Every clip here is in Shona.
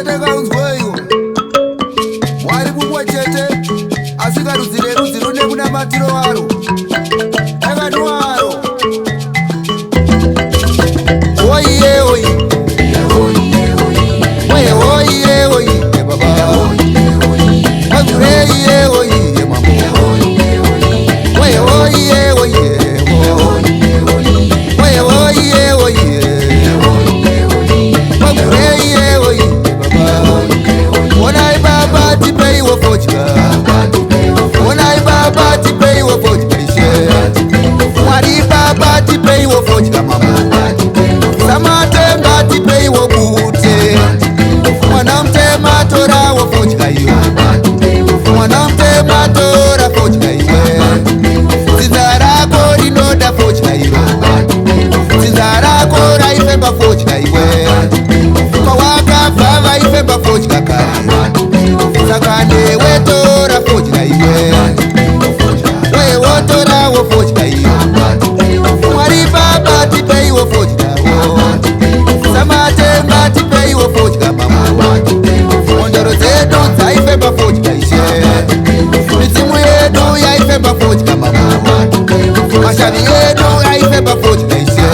chete kaunzweyo mwari mumwe chete asikaruzire rudzi rune munamatiro waro ekani waro oiye oi oye oiye oi ebaba oiye oi emamo oye oiye oi oye oiye oi Onai baba ti pay wo fojka Onai baba ti pay wo fojka Wari baba ti pay wo fojka mama Samate mba ti pay wo bute Mwanamte matora wo fojka yo Mwanamte matora fojka iwe Tizara kori noda fojka yo Tizara kora ifemba fojka iwe Kawaka fava ifemba fojka kari Sakane wetora fojka iwe We wotora wo fojka iwe Mwari baba tipei wo fojka wo Samate mba tipei wo fojka mama Ondoro zedu za ifemba fojka ishe Mitimu yedu ya ifemba fojka mama Mashavi yedu ya ifemba fojka ishe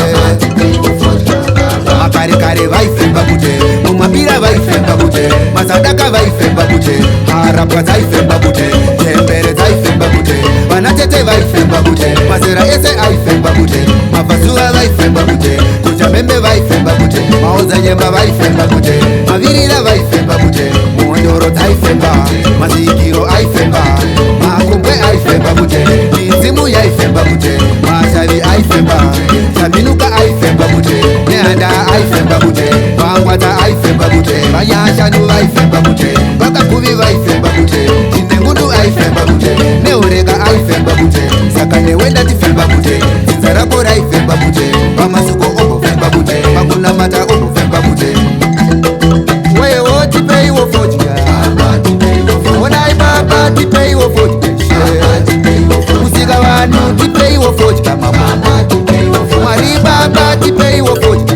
Makare kare vaifemba bute Mumabira vaifemba bute Mazadaka vaifemba bute Harapwa zaifemba bute Jembere zaifemba bute Vanatete vaifemba bute Mazera ese aifemba bute Mafazua vaifemba bute Kuchamembe vaifemba bute Maoza nyemba vaifemba bute Mavirira vaifemba bute Muondoro zaifemba Mazikiro aifemba Makumbwe aifemba bute Mizimu yaifemba bute Mashavi aifemba Saminuka aifemba bute Neanda aifemba bute Vangwata aifemba bute Vanyashanu aifemba bute Vakakuvi vaifemba bute Chinengundu aifemba bute Neureka aifemba bute Sakane wenda tifemba bute Zinzarakora aifemba bute Vamasuko obo femba bute Vakunamata obo femba bute Wewo tipei wo fojka Onai baba tipei wo fojka Musika wanu tipei wo fojka mama Mwari baba tipei wo fojka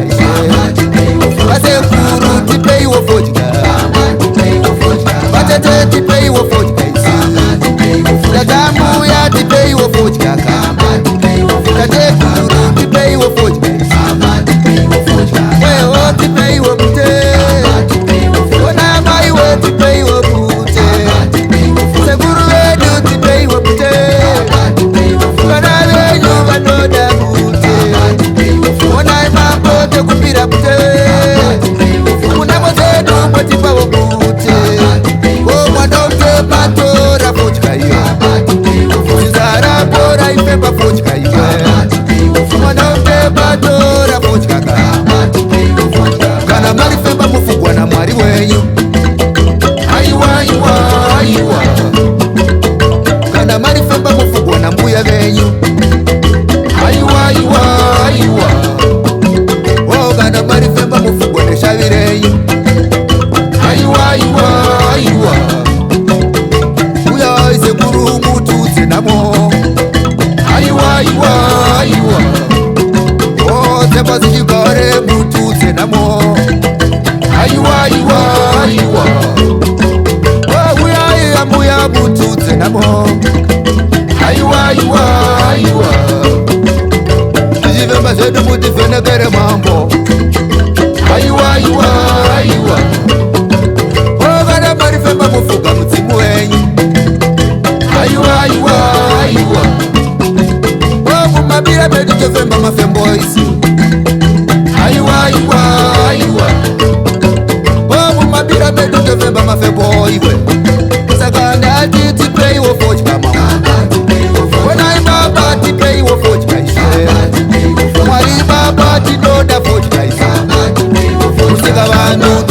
Vasekuru tipei wo fojka Vatete tipei wo fojka Tatamu ya tipei wo fojka Tatekuru tipei wo fojka Wewo tipei wo bute Ona mai wo tipei wo bute Sekuru wedu tipei wo bute Kana wenyu vanoda bute Ona mambo te kupira bute Kuna mozedu motipa wo bute O mwadote matora fojka iyo Tizara kora ifemba fojka iyo Mwadote matora fojka Kana mari femba mufugwa na mwari wenyu Aiwa, aiwa, aiwa Kana mari femba mufugwa na mbuya venyu Aiwa, aiwa, aiwa Oh, kana mari femba mufugwa na shavirenyu Aiwa, aiwa, aiwa Uya ise kuru mutu tsenamo Aiwa, aiwa, aiwa Oh, temba zikigare mutu tsenamo Aiwa, aiwa, aiwa Oh, uya iya muya mutu tsenamo Aiwa, aiwa, aiwa Jivemba zedu muti fenegere mambo Aiwa, aiwa, aiwa Oh, gana marifemba mufuga mutimu wenyu Aiwa, aiwa, aiwa Oh, mumabira medu jovemba mafemboisi Aiwa, aiwa, aiwa Oh, mumabira medu jovemba mafemboiwe Sakanda ati tipei wo fojka mama Onai baba tipei wo fojka ishe Mwari baba tinoda fojka ishe Musika vanu